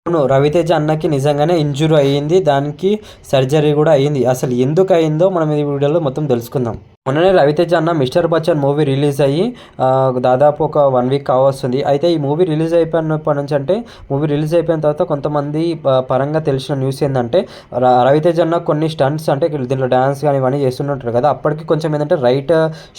అవును. 'రవితేజ' అన్నకి నిజంగానే ఇంజ్యూరీ అయ్యింది. దానికి సర్జరీ గూడా అయింది. అసలు ఎందుకు అయిందో మనం ఈ వీడియోలో మొత్తం తెలుసుకుందాం. మొన్ననే 'రవితేజ' అన్న 'మిస్టర్ బచ్చన్' మూవీ రిలీజ్ అయ్యి దాదాపు ఒక 1 వీక్ కావస్తుంది. అయితే ఈ మూవీ రిలీజ్ అయిపోయినప్పటి నుంచి అంటే మూవీ రిలీజ్ అయిపోయిన తర్వాత కొంతమంది పరంగా తెలిసిన న్యూస్ ఏందంటే 'రవితేజ' అన్న కొన్ని స్టంట్స్ అంటే దీంట్లో డాన్స్ గాని ఇవన్నీ చేస్తుంటారు కదా! అప్పటికి కొంచెం ఏందంటే రైట్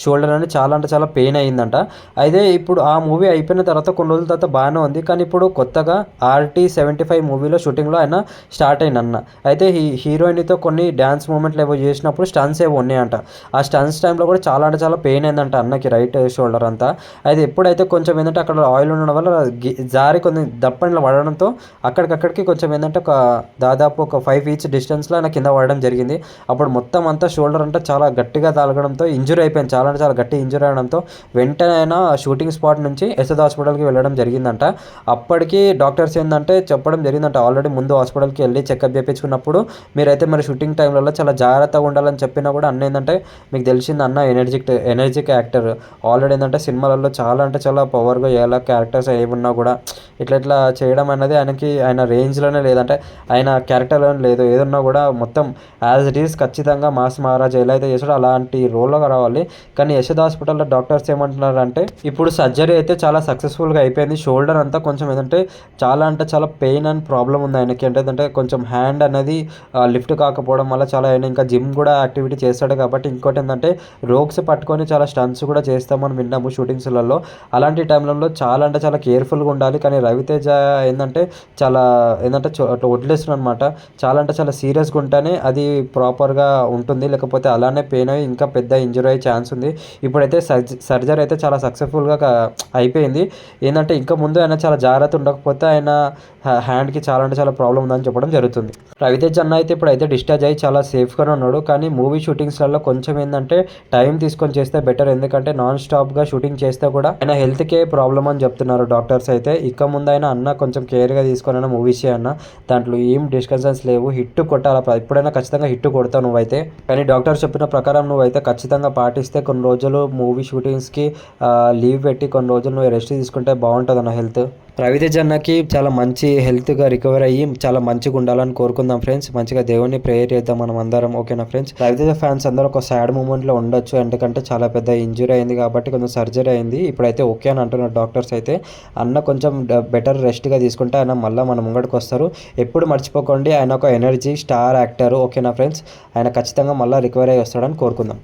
షోల్డర్ అనేది చాలా అంటే చాలా పెయిన్ అయిందంట. అయితే ఇప్పుడు ఆ మూవీ అయిపోయిన తర్వాత కొన్ని రోజుల తర్వాత బాగానే ఉంది. కానీ ఇప్పుడు కొత్తగా 'ఆర్‌టీ 75' మూవీలో షూటింగ్‌లో ఆయన స్టార్ట్ అయిండన్న. అయితే హీరోయిన్‌తో కొన్ని డాన్స్ మూవ్‌మెంట్లు ఏవో చేసినప్పుడు స్టంట్స్ ఏవో ఉన్నాయంట. ఆ స్టంట్స్ టైంలో కూడా చాలా అంటే చాలా పెయిన్ అయిందంట అన్నకి రైట్ షోల్డర్ అంతా. అయితే ఎప్పుడైతే కొంచెం ఏంటంటే అక్కడ ఆయిల్ ఉండడం వల్ల జారి కొంచెం దప్పంలో పడడంతో అక్కడికక్కడికి కొంచెం ఏంటంటే దాదాపు ఒక 5 ఫీట్స్ డిస్టెన్స్లో ఆయన కింద పడడం జరిగింది. అప్పుడు మొత్తం అంతా షోల్డర్ అంతా చాలా గట్టిగా తాగడంతో ఇంజురీ అయిపోయింది. చాలా అంటే చాలా గట్టి ఇంజురీ అవడంతో వెంటనే ఆయన షూటింగ్ స్పాట్ నుంచి యశోద హాస్పిటల్కి వెళ్ళడం జరిగిందంట. అప్పటికి డాక్టర్స్ ఏంటంటే చెప్పడం జరిగిందంట, ఆల్రెడీ ముందు హాస్పిటల్కి వెళ్ళి చెకప్ చేయించుకున్నప్పుడు మీరైతే మరి షూటింగ్ టైంలో చాలా జాగ్రత్తగా ఉండాలని చెప్పినా కూడా అన్న ఏంటంటే మీకు తెలిసింది అన్న ఎనర్జిక్ యాక్టర్. ఆల్రెడీ ఏంటంటే సినిమాలలో చాలా అంటే చాలా పవర్గా ఎలా క్యారెక్టర్స్ ఏమున్నా కూడా ఇట్లా చేయడం అనేది ఆయన రేంజ్లోనే లేదంటే ఆయన క్యారెక్టర్లోనే లేదు. ఏదన్నా కూడా మొత్తం యాజ్ ఇట్ ఈస్ ఖచ్చితంగా మాస్ మహారాజ్ ఎలా అయితే చేసాడో అలాంటి రోల్లో రావాలి. కానీ యశోద హాస్పిటల్లో డాక్టర్స్ ఏమంటున్నారంటే ఇప్పుడు సర్జరీ అయితే చాలా సక్సెస్ఫుల్గా అయిపోయింది. షోల్డర్ అంతా కొంచెం ఏంటంటే చాలా అంటే చాలా పెయిన్ అండ్ ప్రాబ్లం ఉంది ఆయనకి. ఏంటంటే కొంచెం హ్యాండ్ అనేది లిఫ్ట్ కాకపోవడం వల్ల చాలా ఆయన ఇంకా జిమ్ కూడా యాక్టివిటీ చేస్తాడు కాబట్టి. ఇంకోటి ఏంటంటే రోగ్స్ పట్టుకొని చాలా స్టంట్స్ కూడా చేస్తామని విన్నాము షూటింగ్స్లలో. అలాంటి టైంలలో చాలా అంటే చాలా కేర్ఫుల్గా ఉండాలి. కానీ రవితేజ ఏంటంటే చాలా ఏంటంటే అట్లా వదిలేస్తున్నాడు అనమాట. చాలా అంటే చాలా సీరియస్గా ఉంటేనే అది ప్రాపర్గా ఉంటుంది, లేకపోతే అలానే పెయిన్ అయ్యి ఇంకా పెద్ద ఇంజరీ అయ్యే ఛాన్స్ ఉంది. ఇప్పుడైతే సర్జరీ అయితే చాలా సక్సెస్ఫుల్గా అయిపోయింది. ఏంటంటే ఇంకా ముందు ఆయన చాలా జాగ్రత్త ఉండకపోతే ఆయన హ్యాండ్కి చాలా అంటే చాలా ప్రాబ్లం ఉందని చెప్పడం జరుగుతుంది. రవితేజ అన్న అయితే ఇప్పుడైతే డిశ్చార్జ్ అయ్యి చాలా సేఫ్గానే ఉన్నాడు. కానీ మూవీ షూటింగ్స్లలో కొంచెం ఏంటంటే టైం తీసుకొని చేస్తే బెటర్. ఎందుకంటే నాన్ స్టాప్గా షూటింగ్ చేస్తే కూడా ఆయన హెల్త్కే ప్రాబ్లం అని చెప్తున్నారు డాక్టర్స్ అయితే. ఇక ముందు అయినా అన్న కొంచెం కేర్గా తీసుకొని మూవీస్ అన్న దాంట్లో ఏం డిస్కషన్స్ లేవు. హిట్ కొట్టాలి, ఎప్పుడైనా ఖచ్చితంగా హిట్ కొడతావు నువ్వైతే. కానీ డాక్టర్స్ చెప్పిన ప్రకారం నువ్వైతే ఖచ్చితంగా పాటిస్తే కొన్ని రోజులు మూవీ షూటింగ్స్కి లీవ్ పెట్టి కొన్ని రోజులు నువ్వు రెస్ట్ తీసుకుంటే బాగుంటుంది అన్న హెల్త్. రవితేజ అన్నకి చాలా మంచి హెల్త్గా రికవర్ అయ్యి చాలా మంచిగా ఉండాలని కోరుకుందాం ఫ్రెండ్స్. మంచిగా దేవుడిని ప్రేయర్ చేద్దాం మనం అందరం, ఓకేనా ఫ్రెండ్స్. రవితేజ ఫ్యాన్స్ అందరూ ఒక సాడ్ మూమెంట్లో ఉండొచ్చు, ఎందుకంటే చాలా పెద్ద ఇంజురీ అయింది కాబట్టి కొంచెం సర్జరీ అయింది. ఇప్పుడైతే ఓకే అని అంటున్నారు డాక్టర్స్ అయితే. అన్న కొంచెం బెటర్ రెస్ట్గా తీసుకుంటే ఆయన మళ్ళీ మన ముంగడికి వస్తారు. ఎప్పుడు మర్చిపోకండి ఆయన ఒక ఎనర్జీ స్టార్ యాక్టర్, ఓకేనా ఫ్రెండ్స్. ఆయన ఖచ్చితంగా మళ్ళీ రికవర్ అయ్యి వస్తాడని కోరుకుందాం.